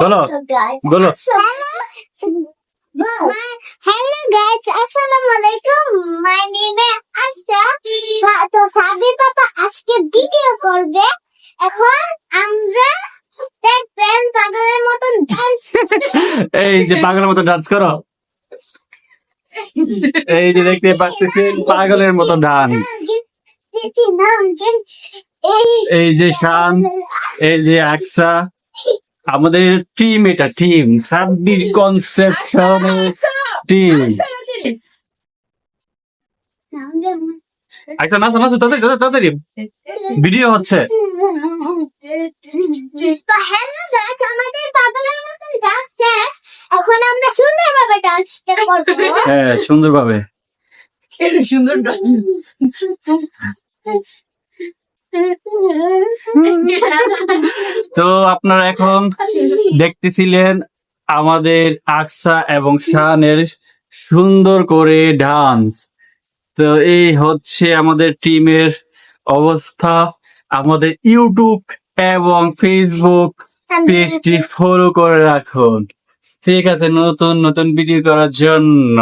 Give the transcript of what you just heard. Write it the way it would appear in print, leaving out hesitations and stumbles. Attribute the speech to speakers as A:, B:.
A: বলো
B: guys.
A: বলো
B: Hello guys, আসসালামু আলাইকুম. My name is Aisha. তো সাবির পাপা আজকে ভিডিও করবে. এখন আমরা দেখবেন পাগলের মতন ডান্স.
A: এই যে পাগলের মতো ডান্স করো, এই যে দেখতে পাচ্ছেন পাগলের মতো ডান্স। এই যে শান, এই যে আকসা, আমাদের টিম, এটা টিম সাব্বির কনসেপশনের টিম। আচ্ছা নাচো নাচো, তাড়াতাড়ি তাড়াতাড়ি, ভিডিও হচ্ছে।
B: তো হ্যালো গাইস, আমাদের পাগলের মতন ডান্স শেষ. এখন আমরা সুন্দরভাবে ডান্সটা করব.
A: হ্যাঁ সুন্দরভাবে।
C: সুন্দর ডান্স।
A: তো আপনারা এখন দেখতেছিলেন আমাদের আকসা এবং শানের সুন্দর করে ডান্স। তো এই হচ্ছে আমাদের টিমের অবস্থা। আমাদের ইউটিউব এবং ফেসবুক পেজটি ফলো করে রাখুন। ঠিক আছে, নতুন নতুন ভিডিও করার জন্য।